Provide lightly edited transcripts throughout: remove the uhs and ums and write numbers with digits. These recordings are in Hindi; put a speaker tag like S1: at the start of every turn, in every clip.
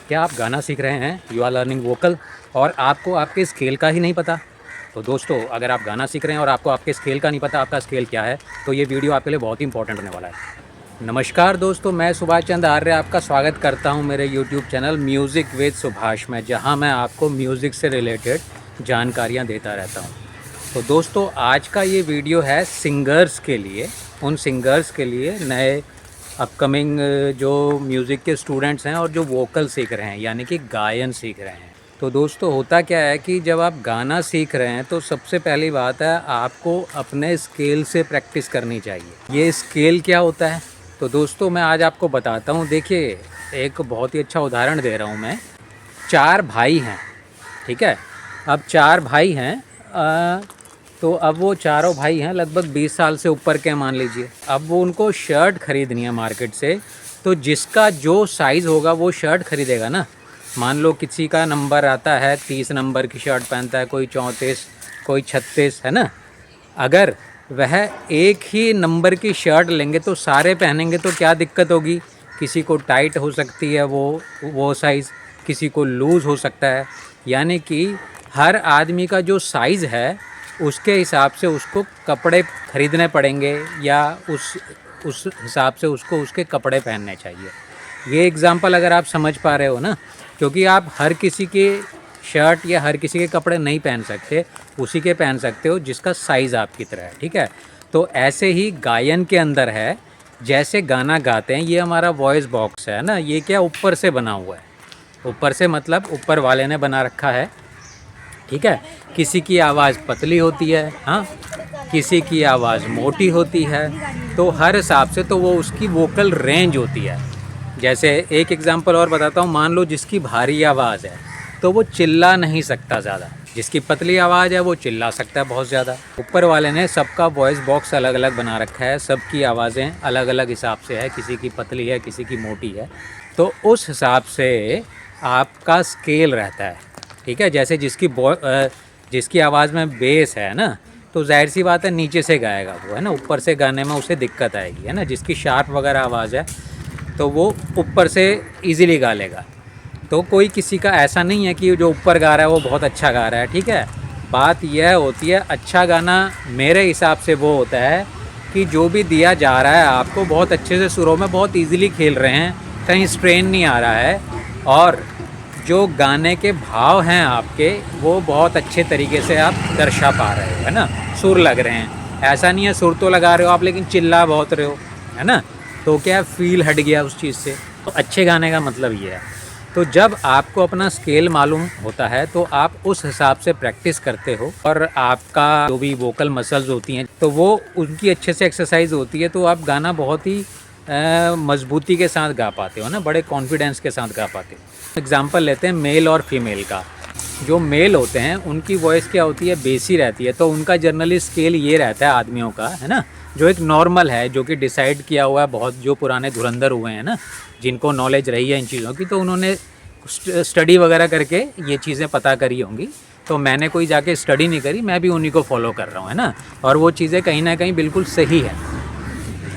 S1: क्या आप गाना सीख रहे हैं, यू आर लर्निंग वोकल, और आपको आपके स्केल का ही नहीं पता? तो दोस्तों, अगर आप गाना सीख रहे हैं और आपको आपके स्केल का नहीं पता आपका स्केल क्या है, तो ये वीडियो आपके लिए बहुत ही इंपॉर्टेंट होने वाला है। नमस्कार दोस्तों, मैं सुभाष चंद्र आर्य आपका स्वागत करता हूं मेरे YouTube channel music with Subhash में, जहां मैं आपको म्यूज़िक से रिलेटेड जानकारियां देता रहता हूं। तो दोस्तों, आज का ये वीडियो है सिंगर्स के लिए, उन सिंगर्स के लिए, नए अपकमिंग जो म्यूज़िक के स्टूडेंट्स हैं और जो वोकल सीख रहे हैं, यानी कि गायन सीख रहे हैं। तो दोस्तों, होता क्या है कि जब आप गाना सीख रहे हैं तो सबसे पहली बात है आपको अपने स्केल से प्रैक्टिस करनी चाहिए। ये स्केल क्या होता है? तो दोस्तों, मैं आज आपको बताता हूँ। देखिए, एक बहुत ही अच्छा उदाहरण दे रहा हूँ मैं। 4 भाई हैं, ठीक है। अब 4 भाई हैं, तो अब वो चारों भाई हैं लगभग 20 साल से ऊपर के, मान लीजिए। अब वो उनको शर्ट ख़रीदनी है मार्केट से, तो जिसका जो साइज़ होगा वो शर्ट ख़रीदेगा ना। मान लो किसी का नंबर आता है 30 नंबर की शर्ट पहनता है, कोई 34, कोई 36, है ना। अगर वह एक ही नंबर की शर्ट लेंगे तो सारे पहनेंगे तो क्या दिक्कत होगी? किसी को टाइट हो सकती है वो साइज़, किसी को लूज़ हो सकता है। यानी कि हर आदमी का जो साइज़ है उसके हिसाब से उसको कपड़े ख़रीदने पड़ेंगे, या उस हिसाब से उसको उसके कपड़े पहनने चाहिए। ये एग्ज़ाम्पल अगर आप समझ पा रहे हो ना, क्योंकि आप हर किसी के शर्ट या हर किसी के कपड़े नहीं पहन सकते, उसी के पहन सकते हो जिसका साइज़ आपकी तरह है, ठीक है। तो ऐसे ही गायन के अंदर है, जैसे गाना गाते हैं, ये हमारा वॉइस बॉक्स है ना, ये क्या ऊपर से बना हुआ है। ऊपर से मतलब ऊपर वाले ने बना रखा है, ठीक है। किसी की आवाज़ पतली होती है, हाँ, किसी की आवाज़ मोटी होती है, तो हर हिसाब से तो वो उसकी वोकल रेंज होती है। जैसे एक एग्जांपल और बताता हूँ। मान लो जिसकी भारी आवाज़ है तो वो चिल्ला नहीं सकता ज़्यादा, जिसकी पतली आवाज़ है वो चिल्ला सकता है बहुत ज़्यादा। ऊपर वाले ने सबका वॉइस बॉक्स अलग अलग बना रखा है, सबकी आवाज़ें अलग अलग हिसाब से है, किसी की पतली है, किसी की मोटी है, तो उस हिसाब से आपका स्केल रहता है, ठीक है। जैसे जिसकी आवाज़ में बेस है ना, तो जाहिर सी बात है नीचे से गाएगा वो, है ना। ऊपर से गाने में उसे दिक्कत आएगी, है ना। जिसकी शार्प वगैरह आवाज़ है तो वो ऊपर से इजीली गा लेगा। तो कोई किसी का ऐसा नहीं है कि जो ऊपर गा रहा है वो बहुत अच्छा गा रहा है, ठीक है। बात यह होती है, अच्छा गाना मेरे हिसाब से वो होता है कि जो भी दिया जा रहा है आपको बहुत अच्छे से सुरों में बहुत ईजिली खेल रहे हैं, कहीं स्ट्रेन नहीं आ रहा है, और जो गाने के भाव हैं आपके वो बहुत अच्छे तरीके से आप दर्शा पा रहे हो, है ना। सुर लग रहे हैं, ऐसा नहीं है सुर तो लगा रहे हो आप लेकिन चिल्ला बहुत रहे हो, है ना। तो क्या फील हट गया उस चीज़ से। तो अच्छे गाने का मतलब ये है। तो जब आपको अपना स्केल मालूम होता है तो आप उस हिसाब से प्रैक्टिस करते हो, और आपका जो भी वोकल मसल्स होती हैं तो वो उनकी अच्छे से एक्सरसाइज होती है, तो आप गाना बहुत ही मजबूती के साथ गा पाते हो ना, बड़े कॉन्फिडेंस के साथ गा पाते हो। एग्जाम्पल लेते हैं मेल और फीमेल का। जो मेल होते हैं उनकी वॉइस क्या होती है, बेसी रहती है, तो उनका जनरली स्केल ये रहता है आदमियों का, है ना, जो एक नॉर्मल है, जो कि डिसाइड किया हुआ है। बहुत जो पुराने धुरंधर हुए हैं ना, जिनको नॉलेज रही है इन चीज़ों की, तो उन्होंने स्टडी वगैरह करके ये चीज़ें पता करी होंगी। तो मैंने कोई जाके स्टडी नहीं करी, मैं भी उन्हीं को फॉलो कर रहा हूँ, है ना। और वो चीज़ें कहीं ना कहीं बिल्कुल सही है,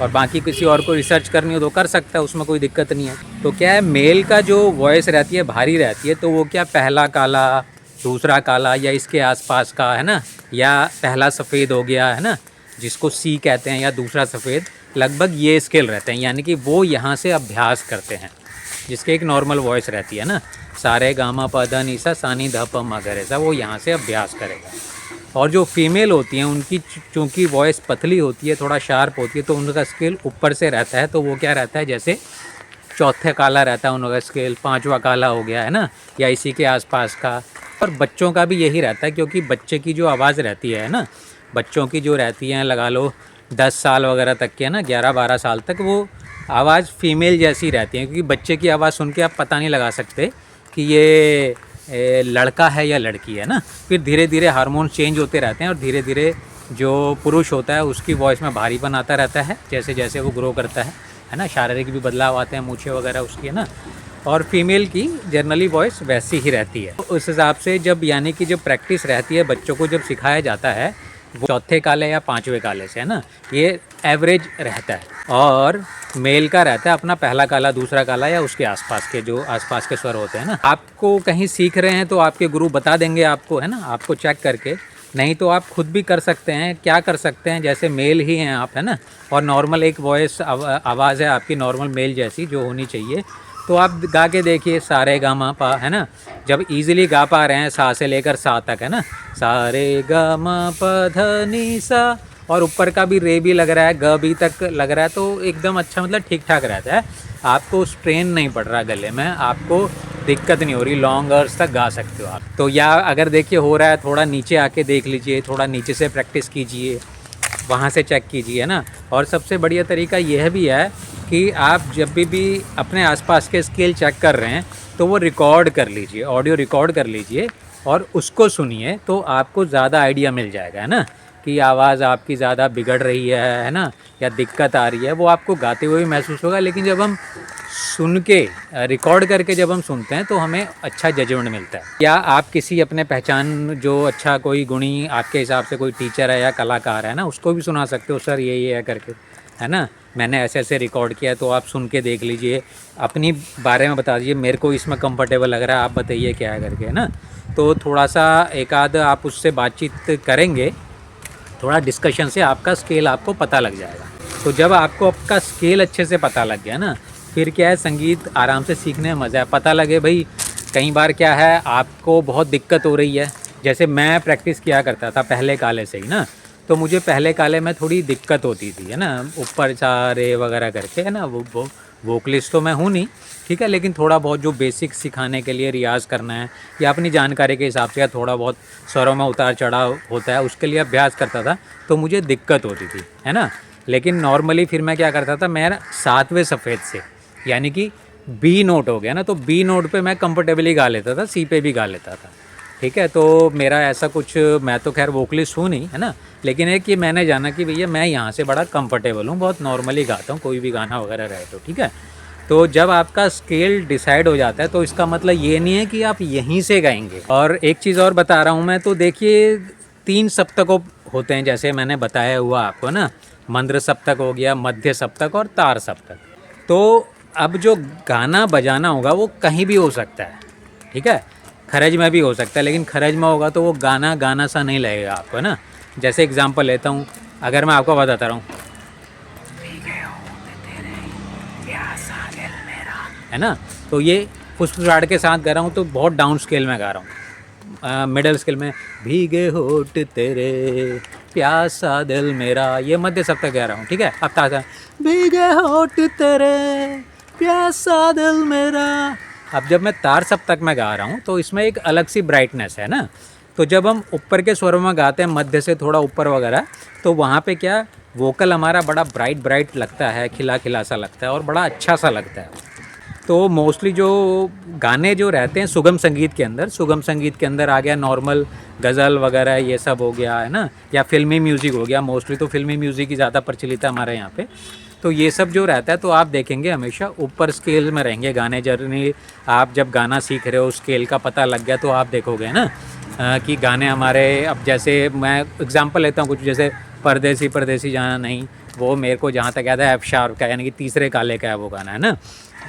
S1: और बाकी किसी और को रिसर्च करनी हो तो कर सकता है, उसमें कोई दिक्कत नहीं है। तो क्या है, मेल का जो वॉइस रहती है भारी रहती है, तो वो क्या पहला काला, दूसरा काला, या इसके आसपास का, है ना, या पहला सफ़ेद हो गया, है ना, जिसको सी कहते हैं, या दूसरा सफ़ेद, लगभग ये स्केल रहते हैं। यानी कि वो यहाँ से अभ्यास करते हैं, जिसके एक नॉर्मल वॉइस रहती है ना, सारे गामा प ध नि सा सा नि ध प म ग रे सा, वो यहाँ से अभ्यास करेगा। और जो फीमेल होती हैं उनकी चूँकि वॉइस पतली होती है, थोड़ा शार्प होती है, तो उनका स्केल ऊपर से रहता है, तो वो क्या रहता है, जैसे चौथे काला रहता है उनका स्केल, 5वां काला हो गया, है ना, या इसी के आसपास का। और बच्चों का भी यही रहता है, क्योंकि बच्चे की जो आवाज़ रहती है ना, बच्चों की जो रहती हैं, लगा लो 10 साल वगैरह तक के, है ना, 11-12 साल तक, वो आवाज़ फीमेल जैसी रहती है, क्योंकि बच्चे की आवाज़ सुन के आप पता नहीं लगा सकते कि ये लड़का है या लड़की है ना। फिर धीरे धीरे हार्मोन चेंज होते रहते हैं, और धीरे धीरे जो पुरुष होता है उसकी वॉइस में भारीपन आता रहता है जैसे जैसे वो ग्रो करता है ना। शारीरिक भी बदलाव आते हैं, मूछें वगैरह उसकी, है ना। और फीमेल की जनरली वॉइस वैसी ही रहती है। तो उस हिसाब से जब, यानी कि जब प्रैक्टिस रहती है, बच्चों को जब सिखाया जाता है वो चौथे काले या 5वें काले से, है ना, ये एवरेज रहता है, और मेल का रहता है अपना पहला काला, दूसरा काला, या उसके आसपास के जो आसपास के स्वर होते हैं ना। आपको कहीं सीख रहे हैं तो आपके गुरु बता देंगे आपको, है ना, आपको चेक करके। नहीं तो आप खुद भी कर सकते हैं। क्या कर सकते हैं, जैसे मेल ही हैं आप, है ना, और नॉर्मल एक वॉइस आवाज़ है आपकी नॉर्मल मेल जैसी जो होनी चाहिए, तो आप गा के देखिए सा रे गा मा पा, है ना। जब इजीली गा पा रहे हैं सा से लेकर सा तक, है ना, सा रे गा मा पा ध नी सा, और ऊपर का भी रे भी लग रहा है, ग भी तक लग रहा है, तो एकदम अच्छा मतलब ठीक ठाक रहता है। आपको स्ट्रेन नहीं पड़ रहा गले में, आपको दिक्कत नहीं हो रही, लॉन्ग आवर्स तक गा सकते हो आप। तो या अगर देखिए हो रहा है, थोड़ा नीचे आके देख लीजिए, थोड़ा नीचे से प्रैक्टिस कीजिए, वहाँ से चेक कीजिए, है ना। और सबसे बढ़िया तरीका यह भी है कि आप जब भी अपने आसपास के स्केल चेक कर रहे हैं तो वो रिकॉर्ड कर लीजिए, ऑडियो रिकॉर्ड कर लीजिए और उसको सुनिए, तो आपको ज़्यादा आइडिया मिल जाएगा, है ना, कि आवाज़ आपकी ज़्यादा बिगड़ रही है ना, या दिक्कत आ रही है। वो आपको गाते हुए भी महसूस होगा, लेकिन जब हम सुन के रिकॉर्ड करके जब हम सुनते हैं तो हमें अच्छा जजमेंट मिलता है। या आप किसी अपने पहचान जो अच्छा कोई गुणी आपके हिसाब से कोई टीचर है या कलाकार है ना, उसको भी सुना सकते हो, सर ये है करके, है ना, मैंने ऐसे ऐसे रिकॉर्ड किया, तो आप सुन के देख लीजिए, अपनी बारे में बता दीजिए, मेरे को इसमें कंफर्टेबल लग रहा है, आप बताइए क्या है करके, है ना। तो थोड़ा सा एक आध आप उससे बातचीत करेंगे, थोड़ा डिस्कशन से आपका स्केल आपको पता लग जाएगा। तो जब आपको आपका स्केल अच्छे से पता लग गया ना, फिर क्या है, संगीत आराम से सीखने में मज़ा है। पता लगे भाई, कई बार क्या है, आपको बहुत दिक्कत हो रही है, जैसे मैं प्रैक्टिस किया करता था पहले काले से ही ना, तो मुझे पहले काले में थोड़ी दिक्कत होती थी, है ना, ऊपर सा रे वगैरह करके, है ना। वो वोकलिस्ट तो मैं हूँ नहीं, ठीक है, लेकिन थोड़ा बहुत जो बेसिक सिखाने के लिए रियाज़ करना है, या अपनी जानकारी के हिसाब से, या थोड़ा बहुत स्वरों में उतार चढ़ाव होता है, उसके लिए अभ्यास करता था, तो मुझे दिक्कत होती थी, है ना। लेकिन नॉर्मली फिर मैं क्या करता था, मैं 7वें सफ़ेद से, यानी कि बी नोट हो गया ना, तो बी नोट पे मैं कंफर्टेबली गा लेता था, सी पे भी गा लेता था, ठीक है। तो मेरा ऐसा कुछ, मैं तो खैर वोकलिस्ट हूँ नहीं, है ना, लेकिन एक कि मैंने जाना कि भैया मैं यहाँ से बड़ा कंफर्टेबल हूँ, बहुत नॉर्मली गाता हूँ, कोई भी गाना वगैरह रहे तो, ठीक है। तो जब आपका स्केल डिसाइड हो जाता है तो इसका मतलब ये नहीं है कि आप यहीं से गाएंगे। और एक चीज़ और बता रहा हूँ मैं, तो देखिए 3 सप्तक होते हैं, जैसे मैंने बताया हुआ आपको ना, मंद्र सप्तक हो गया, मध्य सप्तक और तार सप्तक। तो अब जो गाना बजाना होगा वो कहीं भी हो सकता है, ठीक है, खरज में भी हो सकता है, लेकिन खरज में होगा तो वो गाना गाना सा नहीं लगेगा आपको, है ना। जैसे एग्जांपल लेता हूँ, अगर मैं आपको बताता रहा हूँ, है ना, तो ये फुसफुसाहट के साथ गा रहा हूँ तो बहुत डाउन स्केल में गा रहा हूँ, मिडल स्केल में भीगे होठ तेरे प्यासा दिल मेरा, ये मध्य सप्तक गा रहा हूँ, ठीक है। अब ताजा भीगे होठ तेरे प्यासा दिल मेरा। अब जब मैं तार सप्तक में गा रहा हूँ तो इसमें एक अलग सी ब्राइटनेस है ना, तो जब हम ऊपर के स्वरों में गाते हैं, मध्य से थोड़ा ऊपर वगैरह, तो वहाँ पे क्या वोकल हमारा बड़ा ब्राइट लगता है, खिला खिला सा लगता है और बड़ा अच्छा सा लगता है। तो मोस्टली जो गाने जो रहते हैं सुगम संगीत के अंदर आ गया नॉर्मल गज़ल वगैरह, ये सब हो गया, है ना, या फिल्मी म्यूज़िक हो गया, मोस्टली तो फिल्मी म्यूज़िक ही ज़्यादा प्रचलित है हमारे यहाँ पे। तो ये सब जो रहता है, तो आप देखेंगे हमेशा ऊपर स्केल में रहेंगे गाने। जर्नी आप जब गाना सीख रहे हो, स्केल का पता लग गया, तो आप देखोगे ना कि गाने हमारे, अब जैसे मैं एग्जांपल लेता हूँ कुछ, जैसे परदेसी परदेसी जाना नहीं, वो मेरे को जहाँ तक याद है एफ शार्प का, यानी कि तीसरे काले का है वो गाना, है ना।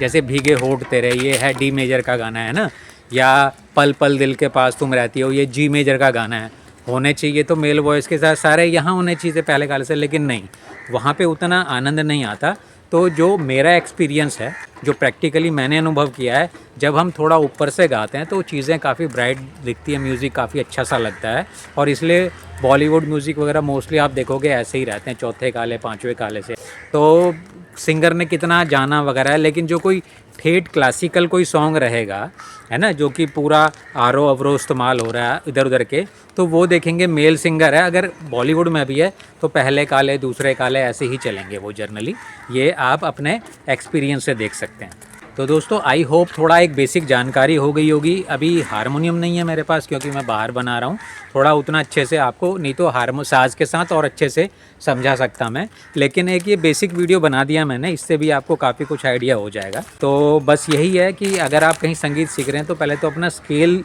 S1: जैसे भीगे होठ तेरे, ये है डी मेजर का गाना, है ना। या पल पल दिल के पास तुम रहती हो, ये जी मेजर का गाना है। होने चाहिए तो मेल वॉइस के साथ सारे यहाँ होने चाहिए पहले काले से, लेकिन नहीं, वहाँ पे उतना आनंद नहीं आता। तो जो मेरा एक्सपीरियंस है, जो प्रैक्टिकली मैंने अनुभव किया है, जब हम थोड़ा ऊपर से गाते हैं तो चीज़ें काफ़ी ब्राइट दिखती है, म्यूज़िक काफ़ी अच्छा सा लगता है। और इसलिए बॉलीवुड म्यूज़िक वगैरह मोस्टली आप देखोगे ऐसे ही रहते हैं, चौथे काले पाँचवें काले से। तो सिंगर ने कितना जाना वगैरह है, लेकिन जो कोई ठेठ क्लासिकल कोई सॉन्ग रहेगा, है ना, जो कि पूरा आरो अवरो इस्तेमाल हो रहा है इधर उधर के, तो वो देखेंगे मेल सिंगर है। अगर बॉलीवुड में भी है तो पहले काले दूसरे काले ऐसे ही चलेंगे वो जनरली। ये आप अपने एक्सपीरियंस से देख सकते हैं। तो दोस्तों आई होप थोड़ा एक बेसिक जानकारी हो गई होगी। अभी हारमोनियम नहीं है मेरे पास क्योंकि मैं बाहर बना रहा हूँ, थोड़ा उतना अच्छे से आपको नहीं तो साज के साथ और अच्छे से समझा सकता मैं, लेकिन एक ये बेसिक वीडियो बना दिया मैंने, इससे भी आपको काफ़ी कुछ आइडिया हो जाएगा। तो बस यही है कि अगर आप कहीं संगीत सीख रहे हैं तो पहले तो अपना स्केल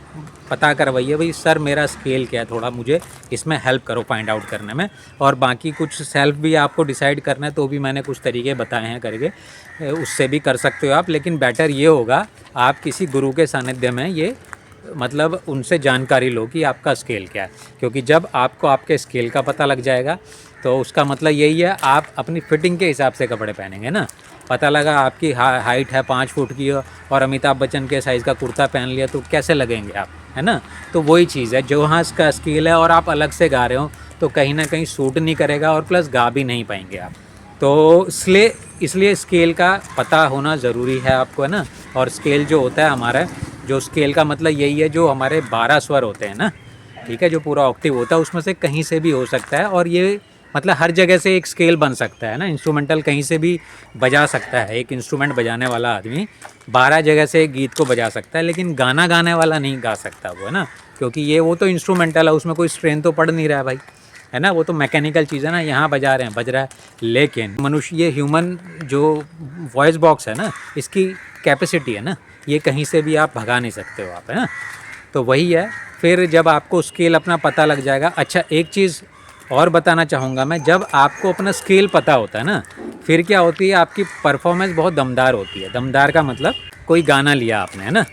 S1: पता करवाइए भाई सर मेरा स्केल क्या है, थोड़ा मुझे इसमें हेल्प करो फाइंड आउट करने में। और बाकी कुछ सेल्फ भी आपको डिसाइड करना है तो भी मैंने कुछ तरीके बताए हैं करके, उससे भी कर सकते हो आप। लेकिन बेटर ये होगा आप किसी गुरु के सानिध्य में ये मतलब उनसे जानकारी लो कि आपका स्केल क्या है, क्योंकि जब आपको आपके स्केल का पता लग जाएगा तो उसका मतलब यही है आप अपनी फिटिंग के हिसाब से कपड़े पहनेंगे ना। पता लगा आपकी हाइट है 5 फुट की और अमिताभ बच्चन के साइज़ का कुर्ता पहन लिया तो कैसे लगेंगे आप, है ना। तो वही चीज़ है, जो वहाँ का स्केल है और आप अलग से गा रहे हो तो कहीं ना कहीं सूट नहीं करेगा और प्लस गा भी नहीं पाएंगे आप। तो इसलिए स्केल का पता होना ज़रूरी है आपको, है ना। और स्केल जो होता है हमारा, जो स्केल का मतलब यही है जो हमारे 12 स्वर होते हैं ना, ठीक है, जो पूरा ऑक्टेव होता है उसमें से कहीं से भी हो सकता है। और ये मतलब हर जगह से एक स्केल बन सकता है ना, इंस्ट्रूमेंटल कहीं से भी बजा सकता है। एक इंस्ट्रूमेंट बजाने वाला आदमी 12 जगह से एक गीत को बजा सकता है, लेकिन गाना गाने वाला नहीं गा सकता वो, है ना। क्योंकि वो तो इंस्ट्रूमेंटल है, उसमें कोई स्ट्रेन तो पड़ नहीं रहा है भाई, है ना। वो तो मैकेनिकल चीज़ है ना, यहाँ बजा रहे हैं बज रहा है। लेकिन मनुष्य, ये ह्यूमन जो वॉइस बॉक्स है ना, इसकी कैपेसिटी है ना, ये कहीं से भी आप भगा नहीं सकते हो आप, है ना। तो वही है, फिर जब आपको स्केल अपना पता लग जाएगा। अच्छा एक चीज़ और बताना चाहूँगा मैं, जब आपको अपना स्केल पता होता है ना, फिर क्या होती है आपकी परफॉर्मेंस बहुत दमदार होती है। दमदार का मतलब कोई गाना लिया आपने, है ना।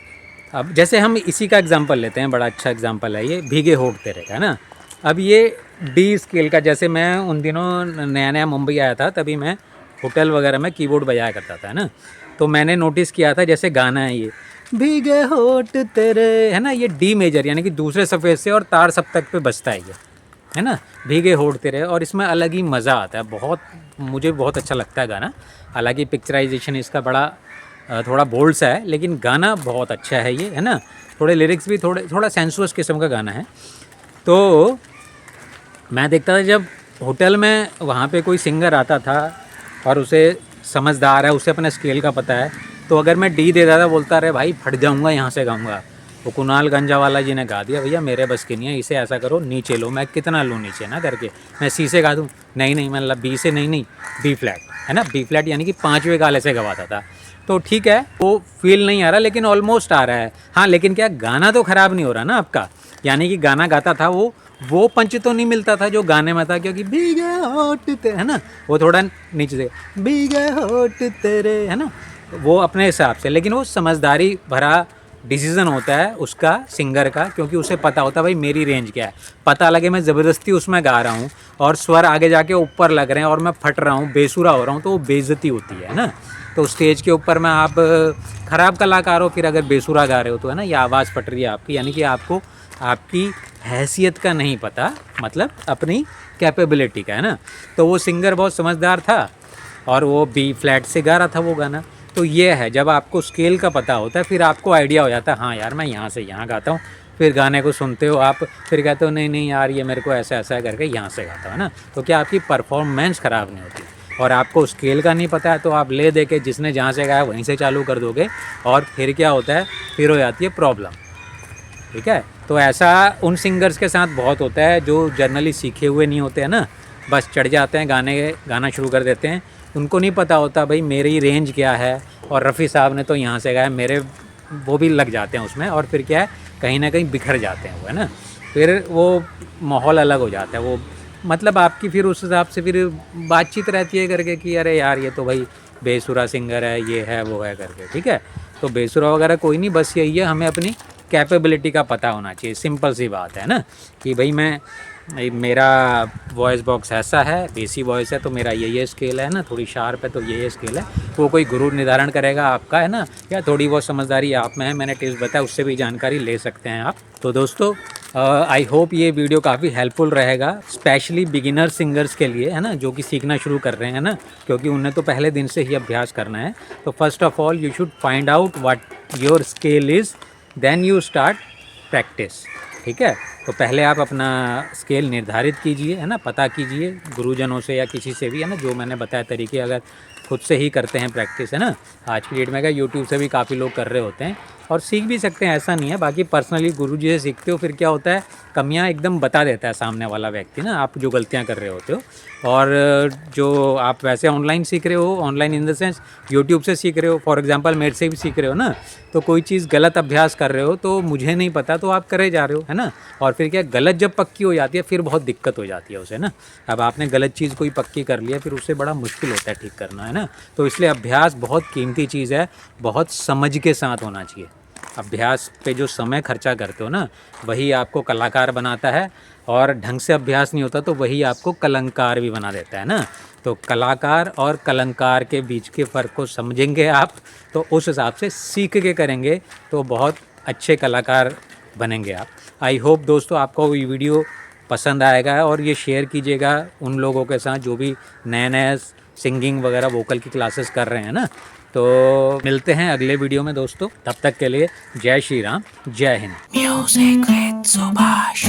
S1: अब जैसे हम इसी का एग्जांपल लेते हैं, बड़ा अच्छा एग्जांपल है ये, भीगे होठ तेरे का, है ना। अब ये डी स्केल का, जैसे मैं उन दिनों नया नया मुंबई आया था तभी मैं होटल वगैरह में कीबोर्ड बजाया करता था, है ना। तो मैंने नोटिस किया था जैसे गाना है ये भीगे होठ तेरे, है ना, ये डी मेजर यानी कि दूसरे सफ़ेद से और तार सप्तक पे बजता है ये, है ना, भीगे होठ तेरे। और इसमें अलग ही मज़ा आता है, बहुत मुझे बहुत अच्छा लगता है गाना। हालांकि पिक्चराइजेशन इसका बड़ा थोड़ा बोल्ड सा है, लेकिन गाना बहुत अच्छा है ये, है ना। थोड़े लिरिक्स भी थोड़ा सेंसुअस किस्म का गाना है। तो मैं देखता था जब होटल में वहाँ पे कोई सिंगर आता था और उसे समझदार है, उसे अपने स्केल का पता है, तो अगर मैं डी देता था बोलता रहे भाई फट जाऊँगा यहाँ से गाऊँगा। वो कुणाल गंजावाला जी ने गा दिया, भैया मेरे बस की नहीं है, इसे ऐसा करो नीचे लो। मैं कितना लूँ नीचे ना करके, मैं सी से गा दूँ, नहीं मतलब बी से नहीं बी फ्लैट, है ना। बी फ्लैट यानी कि 5वें गाले से गवाता था। तो ठीक है वो फील नहीं आ रहा लेकिन ऑलमोस्ट आ रहा है। हाँ लेकिन क्या गाना तो ख़राब नहीं हो रहा ना आपका, यानी कि गाना गाता था वो पंच तो नहीं मिलता था जो गाने में था, क्योंकि भीगे होठ तेरे, है ना, वो थोड़ा नीचे से भीगे होठ तेरे, है ना, वो अपने हिसाब से। लेकिन वो समझदारी भरा डिसीज़न होता है उसका, सिंगर का, क्योंकि उसे पता होता है भाई मेरी रेंज क्या है। पता लगे मैं ज़बरदस्ती उसमें गा रहा हूँ और स्वर आगे जाके ऊपर लग रहे हैं और मैं फट रहा हूँ, बेसुरा हो रहा हूँ, तो वो बेइज्जती होती है ना। तो स्टेज के ऊपर में आप ख़राब कलाकार हो, फिर अगर बेसुरा गा रहे हो तो, है ना, ये आवाज़ फट रही है आपकी, यानी कि आपको आपकी हैसियत का नहीं पता, मतलब अपनी कैपेबिलिटी का, है ना। तो वो सिंगर बहुत समझदार था और वो बी फ्लैट से गा रहा था वो गाना। तो ये है, जब आपको स्केल का पता होता है फिर आपको आइडिया हो जाता है, हाँ यार मैं यहाँ से यहाँ गाता हूँ। फिर गाने को सुनते हो आप, फिर कहते हो नहीं यार ये मेरे को ऐसा ऐसा करके यहाँ से गाता है ना। तो क्या आपकी परफॉर्मेंस ख़राब नहीं होती। और आपको स्केल का नहीं पता है तो आप ले दे के जिसने जहाँ से गाया वहीं से चालू कर दोगे, और फिर क्या होता है, फिर हो जाती है प्रॉब्लम, ठीक है। तो ऐसा उन सिंगर्स के साथ बहुत होता है जो जनरली सीखे हुए नहीं होते हैं ना, बस चढ़ जाते हैं गाना शुरू कर देते हैं। उनको नहीं पता होता भाई मेरी रेंज क्या है, और रफ़ी साहब ने तो यहाँ से गाया, मेरे वो भी लग जाते हैं उसमें, और फिर क्या है कहीं ना कहीं बिखर जाते हैं वो, है ना। फिर वो माहौल अलग हो जाता है, वो मतलब आपकी फिर उस हिसाब से फिर बातचीत रहती है करके कि अरे यार ये तो भाई बेसुरा सिंगर है, ये है वो है करके, ठीक है। तो बेसुरा वगैरह कोई नहीं, बस यही है हमें अपनी कैपेबिलिटी का पता होना चाहिए, सिंपल सी बात है ना, कि भाई मेरा वॉइस बॉक्स ऐसा है, बेसी वॉइस है तो मेरा ये स्केल है ना, थोड़ी शार्प है तो ये स्केल है। वो कोई गुरु निर्धारण करेगा आपका, है ना, या थोड़ी बहुत समझदारी आप में है, मैंने टिप्स बताया उससे भी जानकारी ले सकते हैं आप। तो दोस्तों आई होप ये वीडियो काफ़ी हेल्पफुल रहेगा, स्पेशली बिगिनर सिंगर्स के लिए, है ना, जो कि सीखना शुरू कर रहे हैं ना, क्योंकि उन्हें तो पहले दिन से ही अभ्यास करना है। तो first of all you should find out what your scale is, then you start practice, ठीक है। तो पहले आप अपना स्केल निर्धारित कीजिए, है ना, पता कीजिए गुरुजनों से या किसी से भी, है ना, जो मैंने बताया तरीके, अगर खुद से ही करते हैं प्रैक्टिस, है ना। आज की डेट में क्या यूट्यूब से भी काफ़ी लोग कर रहे होते हैं, और सीख भी सकते हैं, ऐसा नहीं है। बाकी पर्सनली गुरुजी से सीखते हो, फिर क्या होता है, कमियां एकदम बता देता है सामने वाला व्यक्ति ना, आप जो गलतियां कर रहे होते हो। और जो आप वैसे ऑनलाइन सीख रहे हो, online in the sense YouTube से सीख रहे हो, फॉर एग्जांपल मेरे से भी सीख रहे हो ना, तो कोई चीज़ गलत अभ्यास कर रहे हो तो मुझे नहीं पता तो आप करे जा रहे हो, है ना। और फिर क्या, गलत जब पक्की हो जाती है फिर बहुत दिक्कत हो जाती है उसे ना। अब आपने गलत चीज़ कोई पक्की कर लिया, फिर उसे बड़ा मुश्किल होता है ठीक करना, है ना। तो इसलिए अभ्यास बहुत कीमती चीज़ है, बहुत समझ के साथ होना चाहिए। अभ्यास पे जो समय खर्चा करते हो ना, वही आपको कलाकार बनाता है, और ढंग से अभ्यास नहीं होता तो वही आपको कलंकार भी बना देता है ना। तो कलाकार और कलंकार के बीच के फ़र्क को समझेंगे आप, तो उस हिसाब से सीख के करेंगे तो बहुत अच्छे कलाकार बनेंगे आप। आई होप दोस्तों आपको ये वीडियो पसंद आएगा, और ये शेयर कीजिएगा उन लोगों के साथ जो भी नए नए सिंगिंग वगैरह वोकल की क्लासेस कर रहे हैं ना। तो मिलते हैं अगले वीडियो में दोस्तों, तब तक के लिए जय श्री राम, जय हिंद। Music with Subhash.